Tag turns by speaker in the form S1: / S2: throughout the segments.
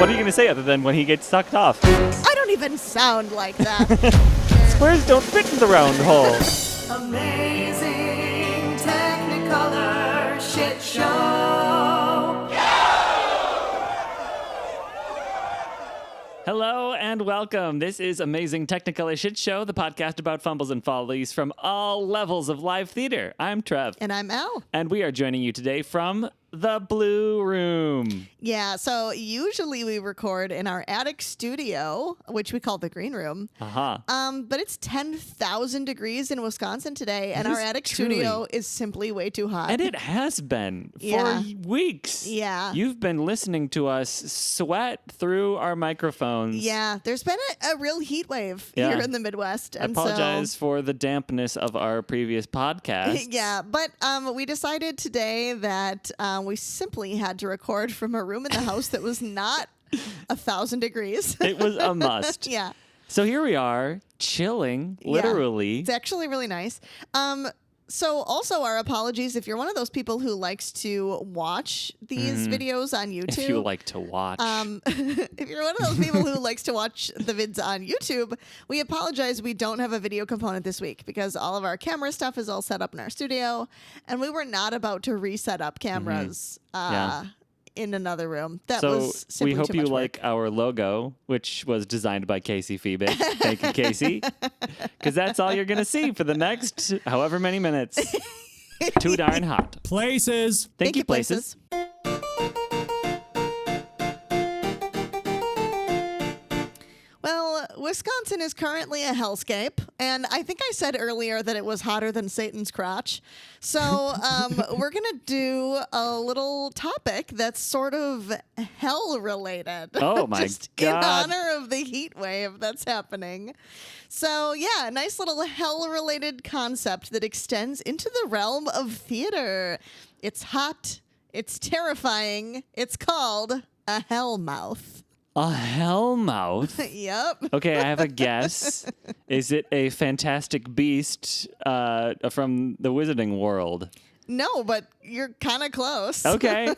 S1: What are you going to say other than when he gets sucked off?
S2: I don't even sound like that.
S1: Squares don't fit in the round hole.
S3: Amazing Technicolor Shit Show.
S1: Hello and welcome. This is Amazing Technicolor Shit Show, the podcast about fumbles and follies from all levels of live theater. I'm Trev.
S2: And I'm Elle.
S1: And we are joining you today from the Blue Room.
S2: Yeah, so usually we record in our attic studio, which we call the Green Room. But it's 10,000 degrees in Wisconsin today, and our attic studio is simply way too hot.
S1: And it has been for weeks.
S2: Yeah.
S1: You've been listening to us sweat through our microphones.
S2: Yeah, there's been a real heat wave here in the Midwest.
S1: I apologize for the dampness of our previous podcast.
S2: Yeah, but we decided today that we simply had to record from a room in the house that was not 1,000 degrees.
S1: It was a must.
S2: Yeah.
S1: So here we are, chilling, literally.
S2: Yeah, it's actually really nice. So also our apologies if you're one of those people who likes to watch these videos on YouTube.
S1: If you like to watch.
S2: If you're one of those people who likes to watch the vids on YouTube, we apologize we don't have a video component this week because all of our camera stuff is all set up in our studio, and we were not about to reset up cameras in another room. That was simply
S1: we hope
S2: too much
S1: you
S2: work.
S1: like our logo, which was designed by Casey Fiebig. Thank you, Casey. Because that's all you're going to see for the next however many minutes. Too darn hot.
S4: Places.
S1: Thank you, places.
S2: Well, Wisconsin is currently a hellscape, and I think I said earlier that it was hotter than Satan's crotch. So we're going to do a little topic that's sort of hell-related.
S1: Oh, my
S2: Just
S1: God.
S2: in honor of the heat wave that's happening. So, yeah, a nice little hell-related concept that extends into the realm of theater. It's hot. It's terrifying. It's called a Hellmouth.
S1: A Hellmouth?
S2: Yep.
S1: Okay, I have a guess. Is it a fantastic beast from the Wizarding World?
S2: No, but you're kind of close.
S1: Okay.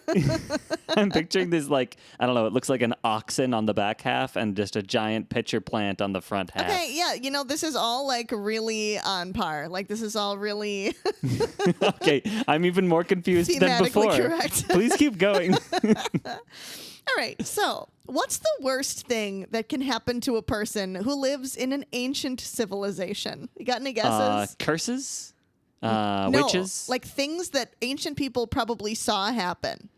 S1: I'm picturing this like, I don't know, it looks like an oxen on the back half and just a giant pitcher plant on the front half.
S2: Okay, yeah, this is all like really on par. Like this is all really
S1: Okay, I'm even more confused than
S2: thematically
S1: before.
S2: correct.
S1: Please keep going.
S2: All right, so what's the worst thing that can happen to a person who lives in an ancient civilization? You got any guesses?
S1: Curses?
S2: No,
S1: Witches?
S2: like things that ancient people probably saw happen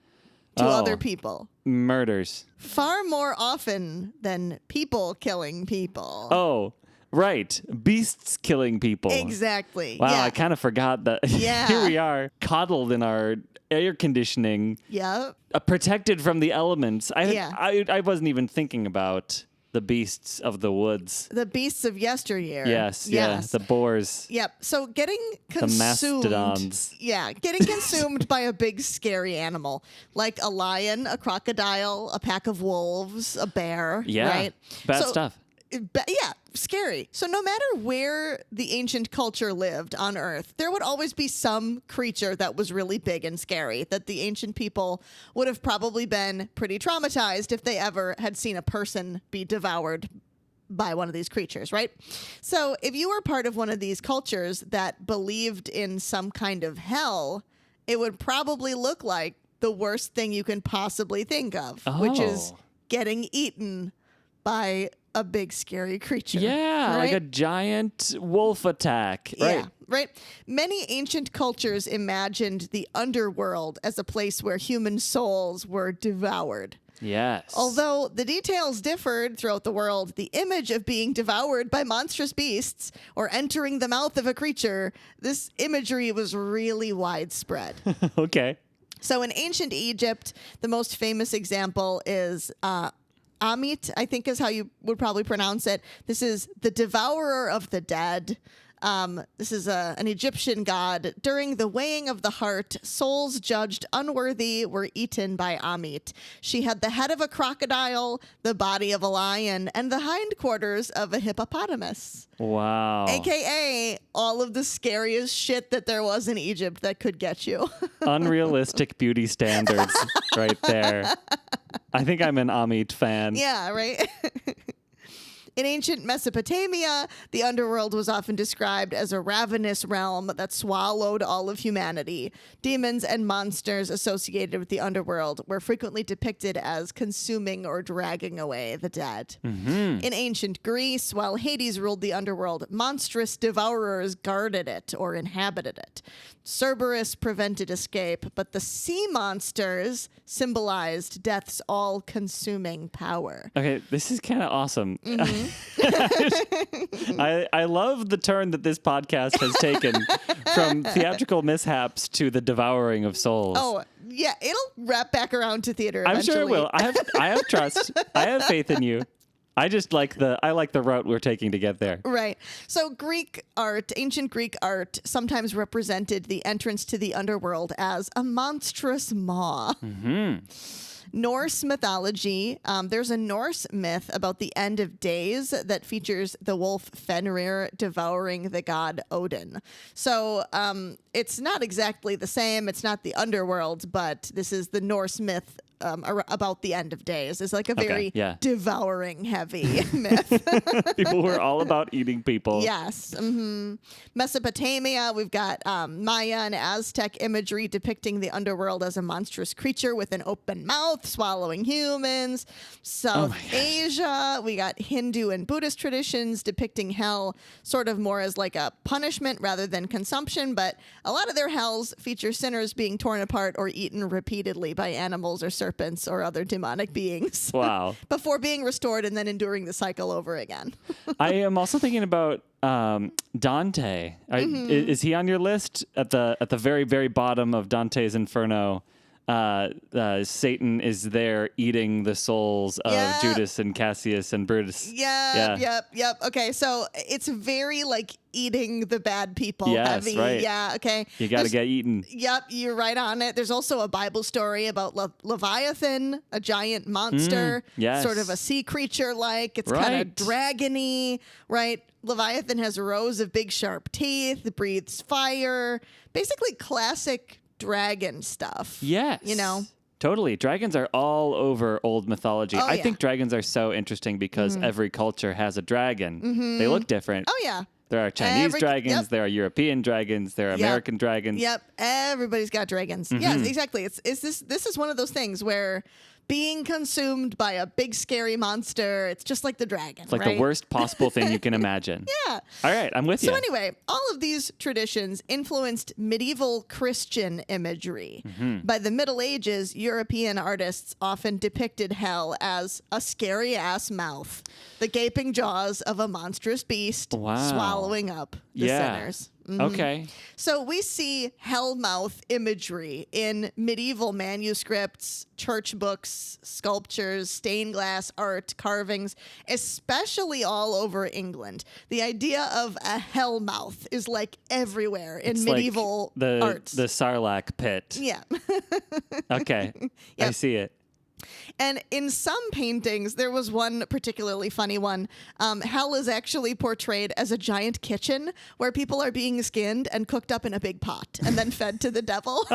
S2: to
S1: Oh.
S2: other people.
S1: Murders.
S2: Far more often than people killing people.
S1: Oh, right. Beasts killing people.
S2: Exactly.
S1: Wow,
S2: Yeah.
S1: I kind of forgot that.
S2: Yeah.
S1: Here we are, coddled in our air conditioning,
S2: Yep.
S1: protected from the elements.
S2: Yeah.
S1: I wasn't even thinking about the beasts of the woods.
S2: The beasts of yesteryear.
S1: Yes, yeah, the boars.
S2: Yep. So getting consumed.
S1: The mastodons.
S2: Yeah, getting consumed by a big scary animal like a lion, a crocodile, a pack of wolves, a bear.
S1: Yeah,
S2: Right.
S1: bad
S2: So-
S1: stuff.
S2: Yeah, scary. So no matter where the ancient culture lived on Earth, there would always be some creature that was really big and scary that the ancient people would have probably been pretty traumatized if they ever had seen a person be devoured by one of these creatures, right? So if you were part of one of these cultures that believed in some kind of hell, it would probably look like the worst thing you can possibly think of, which is
S1: Oh.
S2: getting eaten by a big scary creature.
S1: Yeah,
S2: right?
S1: like a giant wolf attack. Right.
S2: Yeah, right. Many ancient cultures imagined the underworld as a place where human souls were devoured.
S1: Yes.
S2: Although the details differed throughout the world, the image of being devoured by monstrous beasts or entering the mouth of a creature, this imagery was really widespread.
S1: Okay.
S2: So in ancient Egypt, the most famous example is Amit, I think is how you would probably pronounce it. This is the devourer of the dead. This is an Egyptian god. During the weighing of the heart, souls judged unworthy were eaten by Amit. She had the head of a crocodile, the body of a lion, and the hindquarters of a hippopotamus.
S1: Wow.
S2: AKA all of the scariest shit that there was in Egypt that could get you.
S1: Unrealistic beauty standards right there. I think I'm an Amit fan.
S2: Yeah, right? In ancient Mesopotamia, the underworld was often described as a ravenous realm that swallowed all of humanity. Demons and monsters associated with the underworld were frequently depicted as consuming or dragging away the dead. In ancient Greece, while Hades ruled the underworld, monstrous devourers guarded it or inhabited it. Cerberus prevented escape, but the sea monsters symbolized death's all-consuming power.
S1: Okay, this is kind of awesome. I love the turn that this podcast has taken from theatrical mishaps to the devouring of souls.
S2: Oh, yeah, it'll wrap back around to theater
S1: I'm
S2: eventually.
S1: sure it will. I have trust. I have faith in you. I just like the route we're taking to get there.
S2: Right. So ancient Greek art sometimes represented the entrance to the underworld as a monstrous maw. Norse mythology, there's a Norse myth about the end of days that features the wolf Fenrir devouring the god Odin. So it's not exactly the same. It's not the underworld, but this is the Norse myth about the end of days. It's like a very devouring heavy myth.
S1: People were all about eating people.
S2: Yes. Mesopotamia, we've got Maya and Aztec imagery depicting the underworld as a monstrous creature with an open mouth swallowing humans. South Asia, we got Hindu and Buddhist traditions depicting hell sort of more as like a punishment rather than consumption, but a lot of their hells feature sinners being torn apart or eaten repeatedly by animals or serpents or other demonic beings.
S1: Wow.
S2: Before being restored and then enduring the cycle over again.
S1: I am also thinking about Dante. Is he on your list? At the very, very bottom of Dante's Inferno, Satan is there eating the souls of Judas and Cassius and Brutus.
S2: Yep. Okay, so it's very like eating the bad people heavy.
S1: Right.
S2: Yeah, okay.
S1: You got to get eaten.
S2: Yep, you're right on it. There's also a Bible story about Leviathan, a giant monster, sort of a sea creature like. It's kind of dragony, right? Leviathan has rows of big sharp teeth, breathes fire, basically classic dragon stuff.
S1: Yes.
S2: You know?
S1: Totally. Dragons are all over old mythology. I think dragons are so interesting because every culture has a dragon. They look different.
S2: Oh, yeah.
S1: There are Chinese dragons, there are European dragons, there are American dragons.
S2: Yep, everybody's got dragons. Yes, exactly. This is one of those things where being consumed by a big scary monster, it's just like the dragon.
S1: It's like the worst possible thing you can imagine.
S2: Yeah.
S1: All right, I'm with you.
S2: So anyway, all of these traditions influenced medieval Christian imagery. By the Middle Ages, European artists often depicted hell as a scary-ass mouth, the gaping jaws of a monstrous beast swallowing up the sinners.
S1: Okay.
S2: So we see Hellmouth imagery in medieval manuscripts, church books, sculptures, stained glass art, carvings, especially all over England. The idea of a Hellmouth is like everywhere in medieval arts.
S1: The Sarlacc pit.
S2: Yeah.
S1: Okay. I see it.
S2: And in some paintings, there was one particularly funny one. Hell is actually portrayed as a giant kitchen where people are being skinned and cooked up in a big pot and then fed to the devil.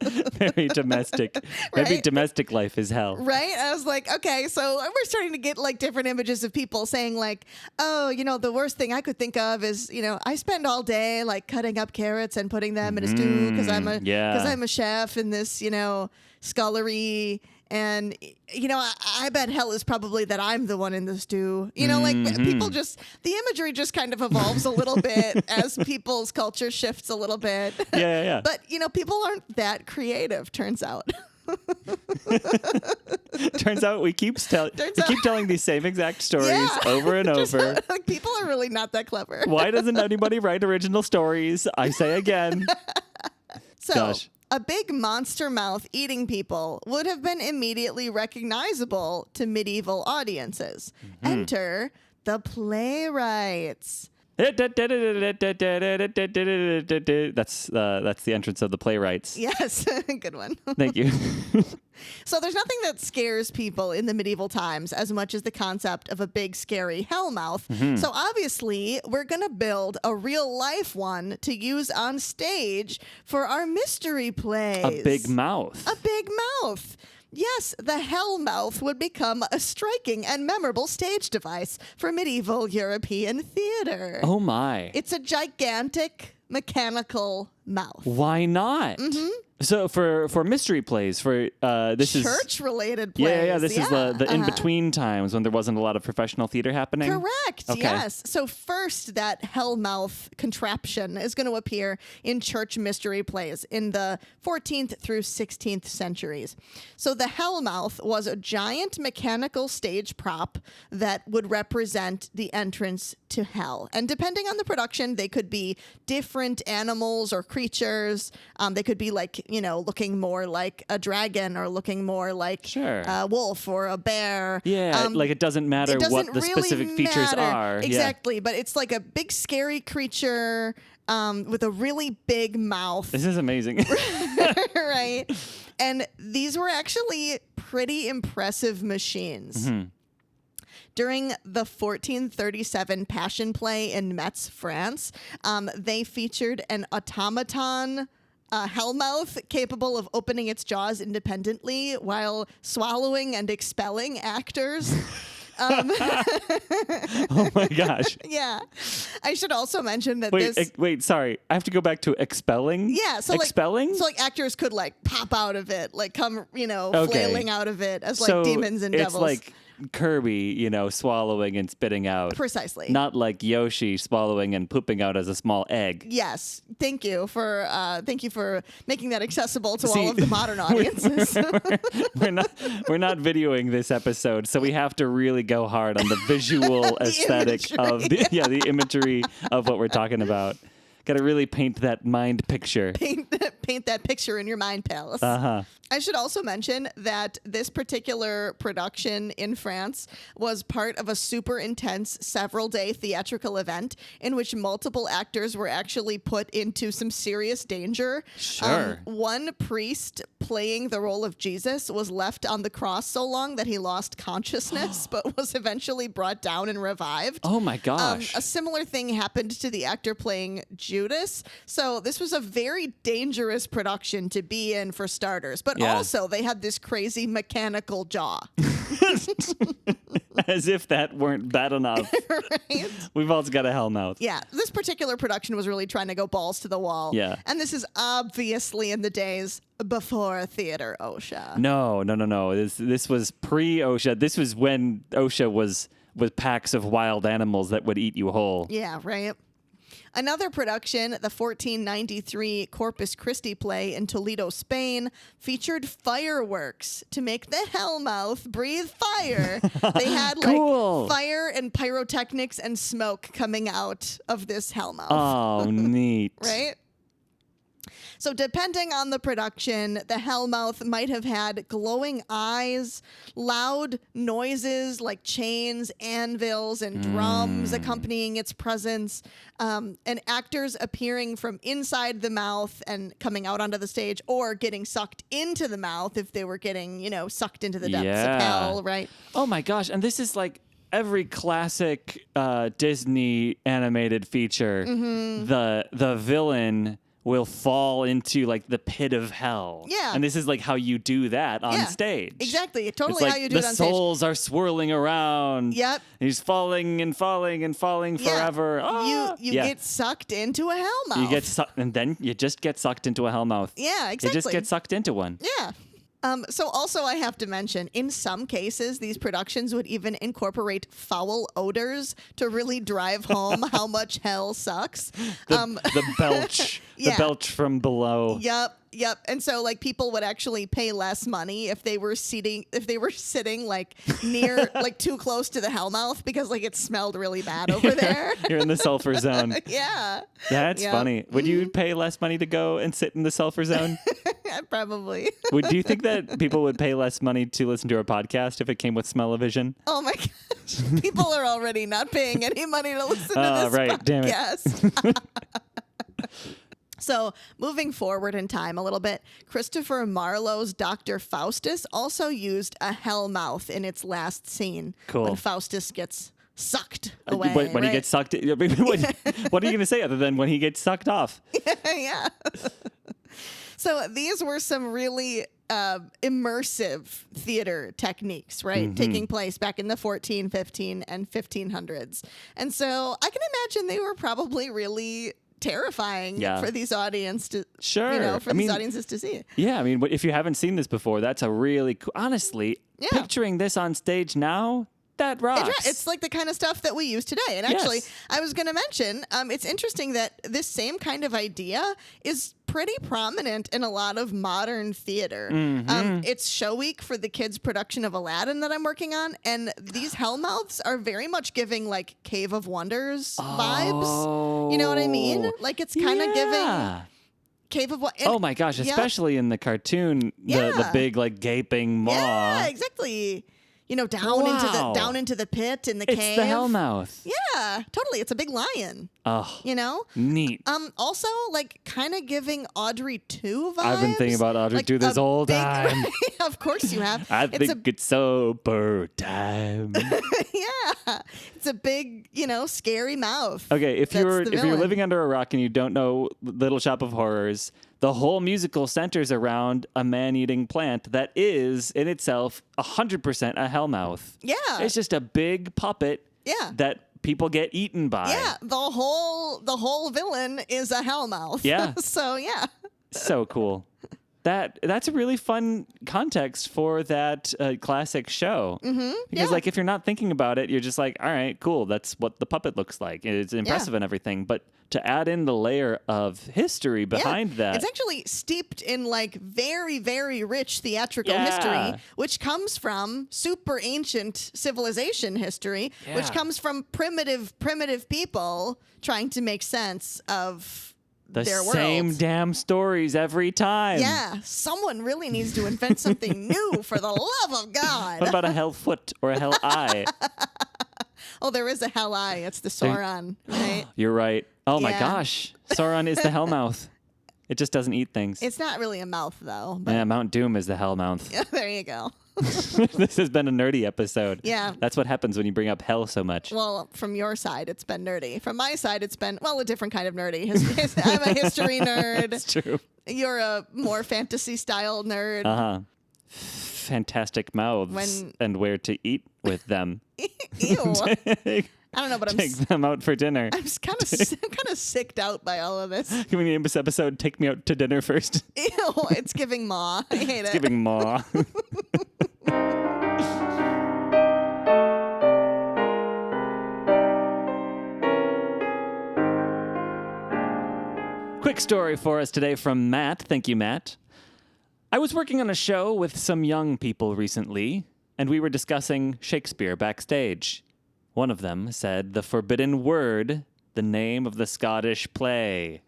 S1: Very domestic.
S2: Right?
S1: Maybe domestic life is hell.
S2: Right? I was like, okay, so we're starting to get like different images of people saying like, oh, you know, the worst thing I could think of is, you know, I spend all day like cutting up carrots and putting them in a stew because I'm a chef in this, you know, scullery, and you know, I bet hell is probably that I'm the one in the stew. You know, like people just the imagery just kind of evolves a little bit as people's culture shifts a little bit.
S1: Yeah.
S2: But you know, people aren't that creative, turns out.
S1: Turns out we keep telling these same exact stories over and over.
S2: Like people are really not that clever.
S1: Why doesn't anybody write original stories? I say again.
S2: So,
S1: Gosh.
S2: A big monster mouth eating people would have been immediately recognizable to medieval audiences. Enter the playwrights.
S1: That's the entrance of the playwrights.
S2: Yes, good one.
S1: Thank you.
S2: So there's nothing that scares people in the medieval times as much as the concept of a big, scary hellmouth. So obviously, we're going to build a real-life one to use on stage for our mystery plays.
S1: A big mouth.
S2: A big mouth. Yes, the Hellmouth would become a striking and memorable stage device for medieval European theater.
S1: Oh my.
S2: It's a gigantic mechanical mouth.
S1: Why not? So for mystery plays, for this is
S2: Church-related plays.
S1: Yeah. This is the in-between times when there wasn't a lot of professional theater happening.
S2: Correct,
S1: Okay.
S2: yes. So first, that Hellmouth contraption is going to appear in church mystery plays in the 14th through 16th centuries. So the Hellmouth was a giant mechanical stage prop that would represent the entrance to hell. And depending on the production, they could be different animals or creatures. They could be like, looking more like a dragon or looking more like
S1: Sure.
S2: a wolf or a bear.
S1: Yeah, like it doesn't matter what the specific features are.
S2: Exactly, but it's like a big scary creature with a really big mouth.
S1: This is amazing.
S2: Right? And these were actually pretty impressive machines. During the 1437 Passion Play in Metz, France, they featured an automaton Hellmouth capable of opening its jaws independently while swallowing and expelling actors.
S1: Oh my gosh.
S2: Yeah. I should also mention that
S1: Wait, sorry. I have to go back to expelling?
S2: Yeah, so
S1: expelling?
S2: like actors could like pop out of it, like come, flailing out of it as like demons and devils.
S1: It's like Kirby, swallowing and spitting out.
S2: Precisely.
S1: Not like Yoshi swallowing and pooping out as a small egg.
S2: Yes. Thank you for making that accessible to all of the modern audiences.
S1: We're not videoing this episode, so we have to really go hard on the visual aesthetic of the imagery of what we're talking about. Got to really paint that mind picture.
S2: Paint that picture in your mind palace. I should also mention that this particular production in France was part of a super intense several-day theatrical event in which multiple actors were actually put into some serious danger.
S1: Sure.
S2: One priest playing the role of Jesus was left on the cross so long that he lost consciousness, but was eventually brought down and revived.
S1: Oh my gosh.
S2: A similar thing happened to the actor playing Judas. So this was a very dangerous production to be in for starters. But also they had this crazy mechanical jaw.
S1: As if that weren't bad enough.
S2: Right?
S1: We've also got a Hellmouth.
S2: Yeah. This particular production was really trying to go balls to the wall.
S1: Yeah.
S2: And this is obviously in the days before Theater OSHA.
S1: No. This was pre-OSHA. This was when OSHA was with packs of wild animals that would eat you whole.
S2: Yeah, right. Another production, the 1493 Corpus Christi play in Toledo, Spain, featured fireworks to make the Hellmouth breathe fire. They had
S1: Cool.
S2: fire and pyrotechnics and smoke coming out of this Hellmouth.
S1: Oh, neat.
S2: Right? So depending on the production, the Hellmouth might have had glowing eyes, loud noises like chains, anvils, and drums accompanying its presence, and actors appearing from inside the mouth and coming out onto the stage, or getting sucked into the mouth if they were getting, sucked into the depths of hell, right?
S1: Oh my gosh. And this is like every classic Disney animated feature. The villain will fall into like the pit of hell. Yeah. And this is like how you do that on stage.
S2: Exactly. Totally
S1: it's like
S2: how you do it on
S1: the
S2: stage.
S1: souls are swirling around.
S2: Yep.
S1: He's falling and falling and falling forever. Ah!
S2: You get sucked into a hellmouth.
S1: You get sucked, and then you just get sucked into a hellmouth.
S2: Yeah, exactly.
S1: You just get sucked into one.
S2: Yeah. So also I have to mention, in some cases, these productions would even incorporate foul odors to really drive home how much hell sucks.
S1: The belch. The belch from below.
S2: Yep. And so like people would actually pay less money if they were sitting like near like too close to the Hellmouth because like it smelled really bad over there.
S1: You're in the sulfur zone.
S2: Yeah.
S1: That's funny. Would you pay less money to go and sit in the sulfur zone?
S2: Probably.
S1: Do you think that people would pay less money to listen to our podcast if it came with smell-o-vision?
S2: Oh my gosh. People are already not paying any money to listen to this
S1: right. Damn it.
S2: podcast. So, moving forward in time a little bit, Christopher Marlowe's Dr. Faustus also used a hellmouth in its last scene.
S1: Cool.
S2: When Faustus gets sucked away.
S1: When he gets sucked... What are you going to say other than when he gets sucked off?
S2: Yeah. So these were some really immersive theater techniques, right? Taking place back in the 14, 15, and 1500s. And so I can imagine they were probably really terrifying for these audiences to audiences to see.
S1: Yeah, I mean, if you haven't seen this before, that's a really cool, honestly, picturing this on stage now, that rocks.
S2: It's like the kind of stuff that we use today. And actually, I was going to mention, it's interesting that this same kind of idea is pretty prominent in a lot of modern theater. It's Show Week for the kids' production of Aladdin that I'm working on, and these Hellmouths are very much giving like Cave of Wonders vibes. You know what I mean? Like it's kind of giving Cave of Wonders.
S1: Oh my gosh, especially in the cartoon, the big like gaping maw.
S2: Yeah, exactly. You know, down into the pit in the cave.
S1: It's the Hellmouth.
S2: Yeah, totally. It's a big lion.
S1: Oh,
S2: you know,
S1: neat.
S2: Also, like, kind of giving Audrey 2 vibes.
S1: I've been thinking about Audrey
S2: like
S1: 2 this whole time.
S2: Of course you have.
S1: I think it's sober time.
S2: Yeah, it's a big, scary mouth.
S1: Okay, if you're living under a rock and you don't know Little Shop of Horrors, the whole musical centers around a man-eating plant that is in itself 100% a Hellmouth.
S2: Yeah,
S1: it's just a big puppet.
S2: Yeah.
S1: That people get eaten by.
S2: Yeah, the whole villain is a Hellmouth.
S1: Yeah.
S2: So yeah.
S1: So cool. That's a really fun context for that classic show. Because like if you're not thinking about it, you're just like, all right, cool. That's what the puppet looks like. It's impressive and everything. But to add in the layer of history behind that.
S2: It's actually steeped in like very, very rich theatrical history, which comes from super ancient civilization history, which comes from primitive people trying to make sense of
S1: the
S2: their
S1: same
S2: world.
S1: Damn stories every time.
S2: Yeah, someone really needs to invent something new for the love of God.
S1: What about a hell foot or a hell eye?
S2: Oh, there is a hell eye. It's the Sauron, right?
S1: You're right. Oh my
S2: Yeah.
S1: gosh. Sauron is the Hellmouth. It just doesn't eat things.
S2: It's not really a mouth, though. But
S1: Yeah, Mount Doom is the Hellmouth.
S2: yeah, there you go.
S1: This has been a nerdy episode.
S2: Yeah.
S1: That's what happens when you bring up hell so much.
S2: Well, from your side, it's been nerdy. From my side, it's been, a different kind of nerdy. I'm a history nerd.
S1: That's true.
S2: You're a more fantasy-style nerd.
S1: Uh-huh. Fantastic mouths and where to eat with them.
S2: Ew. I don't know, but
S1: Take them out for dinner.
S2: I'm kind of sicked out by all of this.
S1: Can we name this episode Take Me Out to Dinner First?
S2: Ew, it's giving maw. I hate it.
S1: It's giving maw. Quick story for us today from Matt. Thank you, Matt. I was working on a show with some young people recently, and we were discussing Shakespeare backstage. One of them said the forbidden word, the name of the Scottish play.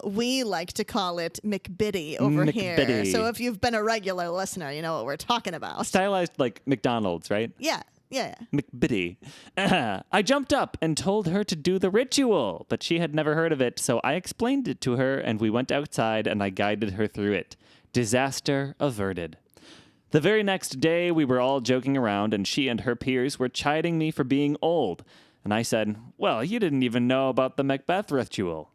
S2: We like to call it McBitty over here.
S1: McBitty.
S2: So if you've been a regular listener, you know what we're talking about.
S1: Stylized like McDonald's, right?
S2: Yeah.
S1: McBitty. I jumped up and told her to do the ritual, but she had never heard of it, so I explained it to her, and we went outside, and I guided her through it. Disaster averted. The very next day, we were all joking around, and she and her peers were chiding me for being old. And I said, well, you didn't even know about the Macbeth ritual.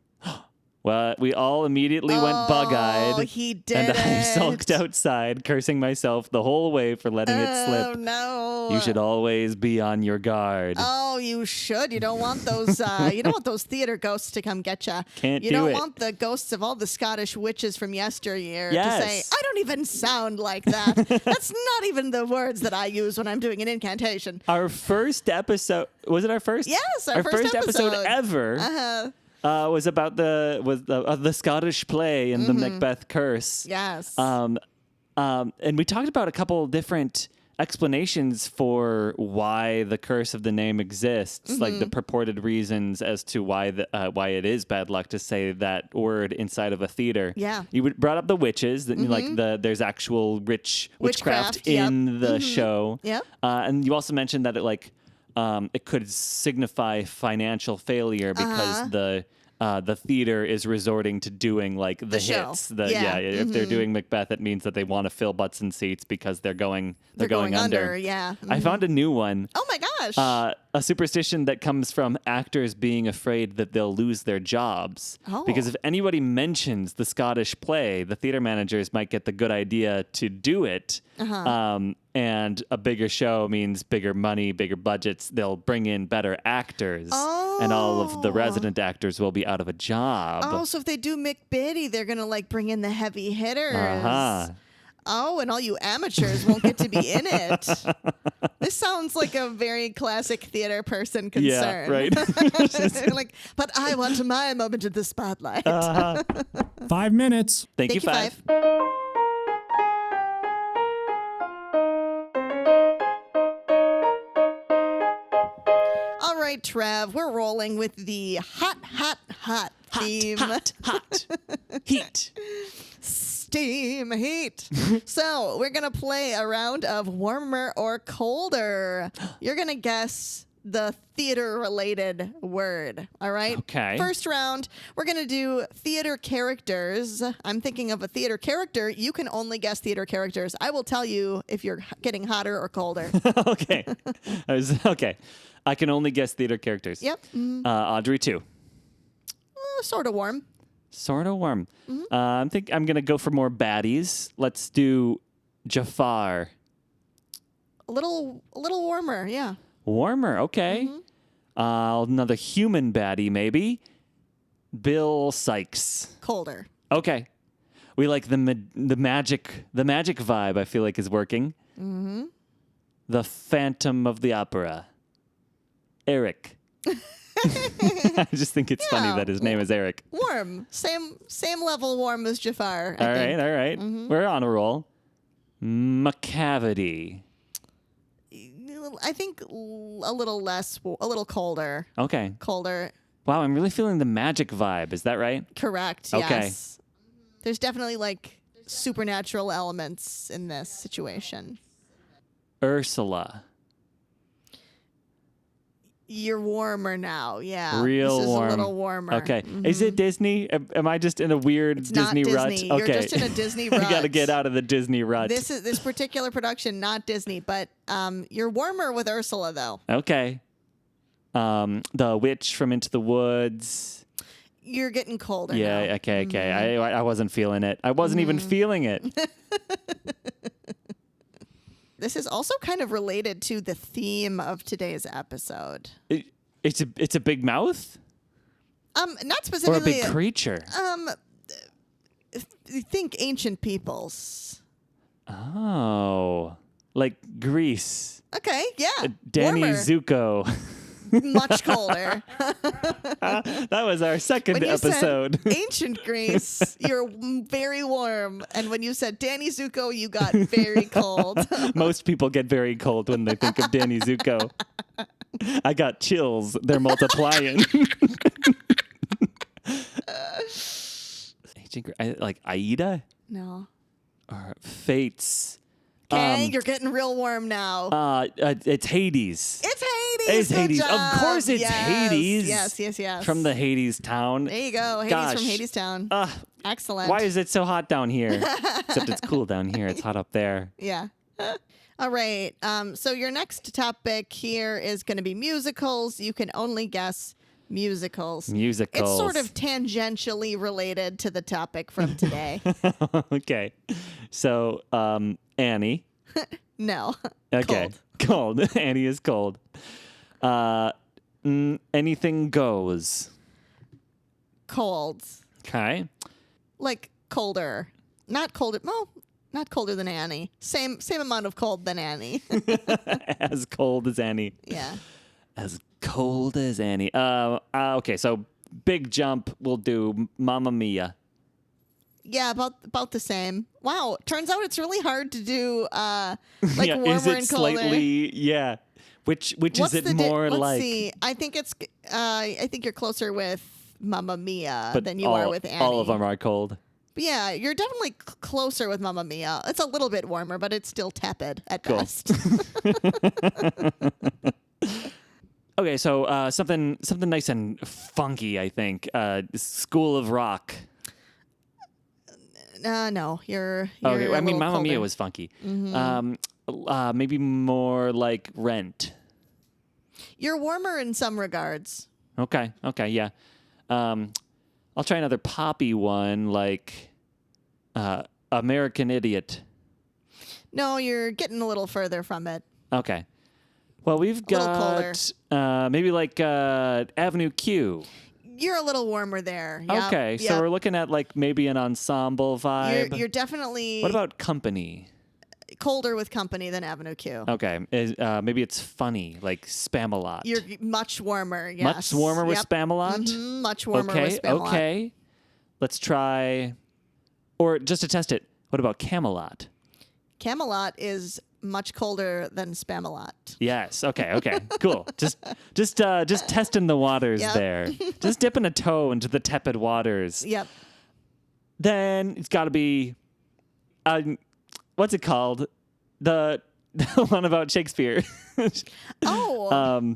S1: Well, we all immediately went bug-eyed.
S2: Oh, he did
S1: and I
S2: it.
S1: sulked outside, cursing myself the whole way for letting it slip.
S2: Oh, no.
S1: You should always be on your guard.
S2: Oh, you should. You don't want those. You don't want those theater ghosts to come get you.
S1: Can't
S2: you
S1: do
S2: don't
S1: it.
S2: want the ghosts of all the Scottish witches from yesteryear
S1: Yes.
S2: to say, "I don't even sound like that." That's not even the words that I use when I'm doing an incantation.
S1: Our first episode, was it our first?
S2: Yes,
S1: our
S2: first
S1: episode
S2: episode.
S1: ever. Was about the Scottish play and the Macbeth curse.
S2: Yes.
S1: And we talked about a couple different explanations for why the curse of the name exists, like the purported reasons as to why why it is bad luck to say that word inside of a theater.
S2: Yeah.
S1: You brought up the witches, that there's actual witchcraft in the show.
S2: Yep.
S1: And you also mentioned that it could signify financial failure because the theater is resorting to doing like the
S2: show.
S1: hits. If
S2: Yeah.
S1: they're doing Macbeth, it means that they want to fill butts and seats because they're going under.
S2: Yeah.
S1: I found a new one.
S2: Oh my gosh.
S1: A superstition that comes from actors being afraid that they'll lose their jobs.
S2: Oh.
S1: Because if anybody mentions the Scottish play, the theater managers might get the good idea to do it. And a bigger show means bigger money, bigger budgets. They'll bring in better actors. And all of the resident actors will be out of a job.
S2: Oh, so if they do Mick Biddy, they're going to like bring in the heavy hitters. Oh, and all you amateurs won't get to be in it. This sounds like a very classic theater person concern.
S1: Yeah, right.
S2: Like, but I want my moment in the spotlight.
S4: 5 minutes.
S1: Thank you, Five.
S2: All right, Trev, we're rolling with the hot theme.
S1: Hot. Heat.
S2: Steam heat. So we're going to play a round of warmer or colder. You're going to guess the theater-related word, all right?
S1: Okay.
S2: First round, we're going to do theater characters. I'm thinking of a theater character. You can only guess theater characters. I will tell you if you're getting hotter or colder.
S1: Okay. Okay. I can only guess theater characters.
S2: Yep.
S1: Audrey 2.
S2: Sort of warm.
S1: Sort of warm. I'm going to go for more baddies. Let's do Jafar.
S2: A little warmer, yeah.
S1: Warmer, okay. Another human baddie, maybe. Bill Sykes.
S2: Colder.
S1: Okay. We like the magic vibe, I feel like, is working. The Phantom of the Opera. Eric. I just think it's funny that his name is Eric.
S2: Warm. Same level warm as Jafar.
S1: All right. We're on a roll. Macavity.
S2: I think a little colder.
S1: Okay.
S2: Colder.
S1: Wow, I'm really feeling the magic vibe. Is that right?
S2: Correct.
S1: Okay.
S2: Yes. There's definitely like supernatural elements in this situation.
S1: Ursula.
S2: You're warmer now, yeah.
S1: Real
S2: this is
S1: warm.
S2: a little warmer.
S1: Okay. Is it Disney? Am I just in a weird
S2: It's
S1: Disney
S2: not
S1: rut?
S2: Disney.
S1: Okay.
S2: You're just in a Disney rut.
S1: I got to get out of the Disney rut.
S2: This particular production, not Disney, but you're warmer with Ursula though.
S1: Okay. The witch from Into the Woods.
S2: You're getting colder.
S1: Yeah.
S2: now.
S1: Okay. I wasn't feeling it. I wasn't even feeling it.
S2: This is also kind of related to the theme of today's episode.
S1: It's a big mouth
S2: Not
S1: or a
S2: specifically.
S1: big creature.
S2: Think ancient peoples.
S1: Oh, like Greece.
S2: Okay, yeah.
S1: Danny
S2: warmer.
S1: Zuko.
S2: Much colder.
S1: That was our second
S2: When you
S1: episode.
S2: said ancient Greece, you're very warm, and when you said Danny Zuko, you got very cold.
S1: Most people get very cold when they think of Danny Zuko. I got chills. They're multiplying. Like Aida
S2: No.
S1: or Fates.
S2: Okay, you're getting real warm now.
S1: It's Hades.
S2: It's Hades.
S1: It's
S2: Good
S1: Hades.
S2: job.
S1: Of course it's
S2: Yes,
S1: Hades.
S2: Yes.
S1: From the Hades town.
S2: There you go. Hades
S1: Gosh.
S2: from Hades Town. Excellent.
S1: Why is it so hot down here? Except it's cool down here. It's hot up there.
S2: Yeah. All right. So your next topic here is going to be musicals. You can only guess musicals.
S1: Musicals.
S2: It's sort of tangentially related to the topic from today.
S1: Okay. So, Annie.
S2: No.
S1: Okay. Cold. Annie is cold. Anything goes.
S2: Cold.
S1: Okay.
S2: Like colder. Not colder. Well, not colder than Annie. Same amount of cold than Annie.
S1: As cold as Annie.
S2: Yeah.
S1: As cold as Annie. Okay, so big jump. We'll do Mamma Mia.
S2: Yeah, about the same. Wow. Turns out it's really hard to do like
S1: Yeah,
S2: warmer
S1: is it
S2: and colder.
S1: slightly? Yeah. Which
S2: What's
S1: is it
S2: the
S1: more
S2: let's
S1: like?
S2: see. I think you're closer with Mamma Mia
S1: But
S2: than you are with Annie.
S1: all of them are cold.
S2: But yeah, you're definitely closer with Mamma Mia. It's a little bit warmer, but it's still tepid at
S1: Cool.
S2: best.
S1: Okay, so something nice and funky. I think School of Rock.
S2: No, you're
S1: Okay,
S2: a
S1: I mean
S2: little
S1: Mamma Mia
S2: colder.
S1: was funky. Maybe more like Rent.
S2: You're warmer in some regards.
S1: Okay, yeah. I'll try another poppy one, like American Idiot.
S2: No, you're getting a little further from it.
S1: Okay. Well, we've got maybe like Avenue Q.
S2: You're a little warmer there. Yep,
S1: Okay, so
S2: yep.
S1: we're looking at like maybe an ensemble vibe.
S2: You're definitely
S1: What about Company?
S2: colder with Company than Avenue Q.
S1: Okay, maybe it's Funny, like Spamalot.
S2: You're much warmer, yes.
S1: Much warmer with
S2: Yep.
S1: Spamalot?
S2: Mhm, much warmer with Spamalot.
S1: Okay. Let's try, or just to test it, what about Camelot?
S2: Camelot is much colder than Spamalot.
S1: Yes. Okay. Cool. Just testing the waters
S2: Yep.
S1: there. Just dipping a toe into the tepid waters.
S2: Yep.
S1: Then it's got to be, what's it called? The one about Shakespeare.
S2: Oh,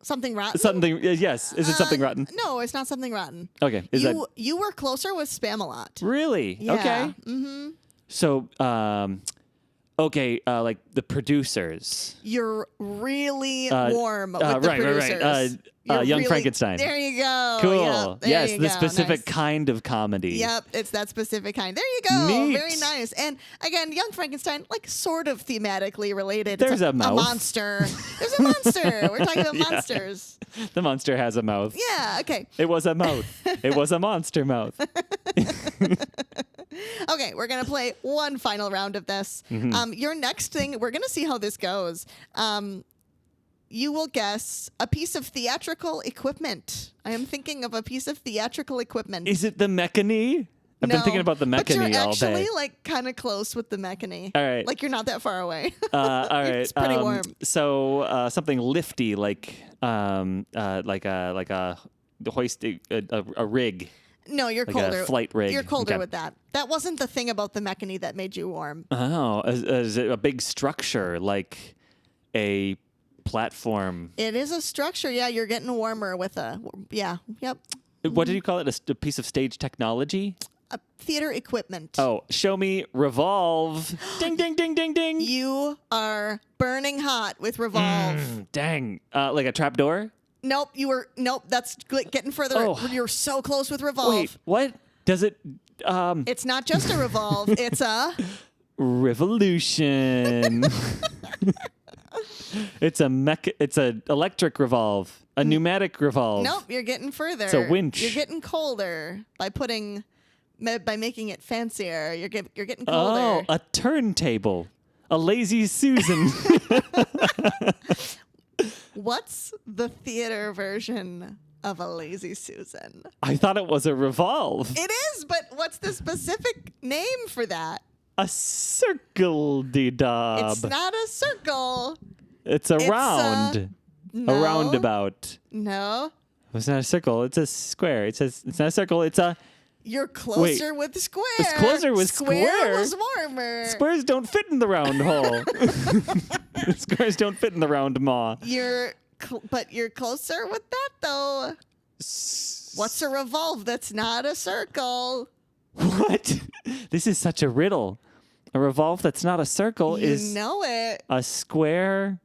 S2: something rotten?
S1: Something. Yes. Is it something rotten?
S2: No, it's not something rotten.
S1: Okay. Is that
S2: You were closer with Spamalot.
S1: really
S2: Yeah.
S1: okay?
S2: Mm-hmm.
S1: So, okay, like the producers.
S2: You're really warm with the
S1: right.
S2: producers. You're
S1: Young
S2: really-
S1: Frankenstein.
S2: There you go.
S1: Cool.
S2: Yep, there
S1: Yes,
S2: you
S1: the
S2: go.
S1: specific
S2: Nice.
S1: kind of comedy.
S2: Yep, it's that specific kind. There you go.
S1: Neat.
S2: Very nice. And again, Young Frankenstein, like sort of thematically related.
S1: There's a mouth.
S2: monster. There's a monster. We're talking about
S1: Yeah.
S2: monsters.
S1: The monster has a mouth.
S2: Yeah. Okay.
S1: It was a mouth. It was a monster mouth.
S2: Okay. We're gonna play one final round of this.
S1: Mm-hmm.
S2: Your next thing, we're gonna see how this goes. You will guess a piece of theatrical equipment. I am thinking of a piece of theatrical equipment.
S1: Is it the Mechany? I've been thinking about the
S2: but
S1: Mechany
S2: you're
S1: all
S2: actually
S1: day.
S2: like kind of close with the Mechany.
S1: All right.
S2: Like you're not that far away.
S1: All right.
S2: It's pretty warm.
S1: So something lifty, like a hoist, a rig.
S2: No, you're
S1: Like a
S2: colder.
S1: flight rig.
S2: You're colder
S1: Okay.
S2: with that. That wasn't the thing about the Mechany that made you warm.
S1: Oh, is it a big structure like a platform?
S2: It is a structure. Yeah, you're getting warmer with a. Yeah. Yep.
S1: What did you call it? A piece of stage technology?
S2: A theater equipment.
S1: Oh, show me revolve. Ding, ding, ding, ding, ding.
S2: You are burning hot with Revolve.
S1: Dang. Like a trapdoor?
S2: Nope. Nope. That's getting further.
S1: Oh.
S2: You're so close with Revolve.
S1: Wait, what? Does it
S2: It's not just a Revolve. It's a.
S1: revolution? It's a electric revolve, a pneumatic revolve.
S2: Nope. You're getting further.
S1: It's a winch.
S2: You're getting colder by making it fancier. You're getting colder.
S1: Oh, a turntable. A lazy Susan.
S2: What's the theater version of a Lazy Susan?
S1: I thought it was a revolve.
S2: It is, but what's the specific name for that?
S1: A circle-de-dob.
S2: It's not a circle.
S1: It's a
S2: It's
S1: round. A
S2: No.
S1: roundabout.
S2: No.
S1: It's not a circle. It's a square. It's not a circle. It's a...
S2: You're closer with square.
S1: It's closer with square?
S2: was warmer.
S1: Squares don't fit in the round hole. Squares don't fit in the round maw.
S2: But you're closer with that though. What's a revolve that's not a circle?
S1: What? This is such a riddle. A revolve that's not a circle
S2: You
S1: is
S2: know it.
S1: a square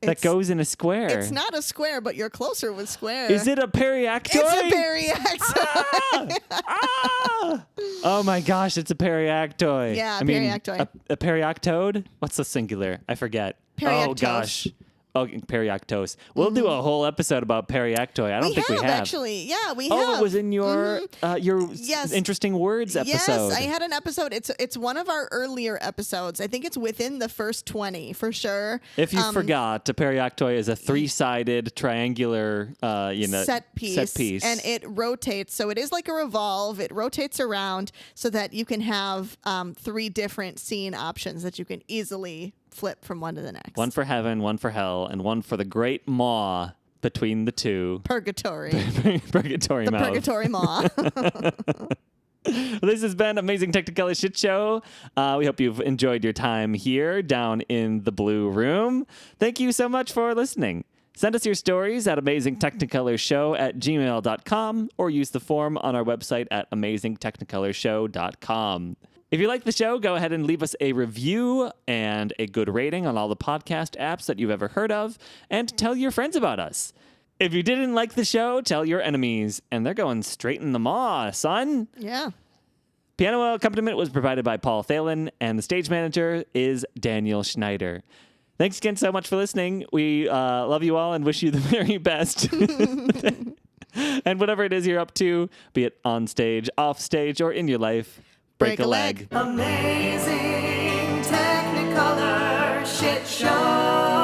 S1: that
S2: It's-
S1: goes in a square.
S2: It's not a square, but you're closer with square.
S1: Is it a periactoid?
S2: It's a periactoid.
S1: Ah! Oh my gosh, it's a periactoid.
S2: Yeah,
S1: I mean,
S2: periactoid.
S1: A periactode? What's the singular? I forget. Oh
S2: Periactose.
S1: gosh. Oh, periactose. We'll do a whole episode about periactoid. I don't think we have.
S2: Actually. Yeah, we have.
S1: Oh, it was in your
S2: Yes.
S1: interesting words episode.
S2: Yes, I had an episode. It's one of our earlier episodes. I think it's within the first 20 for sure.
S1: If you forgot, a periactoid is a three-sided triangular,
S2: set piece. And it rotates. So it is like a revolve. It rotates around so that you can have 3 different scene options that you can easily flip from one to the next.
S1: One for heaven, one for hell, and one for the great maw between the two.
S2: Purgatory.
S1: Purgatory
S2: The
S1: mouth.
S2: purgatory maw.
S1: This has been Amazing Technicolor Shit Show. We hope you've enjoyed your time here down in the Blue Room. Thank you so much for listening. Send us your stories at amazingtechnikolershow@gmail.com or use the form on our website at amazingtechnikolershow.com. If you like the show, go ahead and leave us a review and a good rating on all the podcast apps that you've ever heard of, and tell your friends about us. If you didn't like the show, tell your enemies, and they're going straight in the maw, son.
S2: Yeah.
S1: Piano accompaniment was provided by Paul Thelen, and the stage manager is Daniel Schneider. Thanks again so much for listening. We love you all and wish you the very best. And whatever it is you're up to, be it on stage, off stage, or in your life, break a leg.
S3: Amazing Technicolor shit show.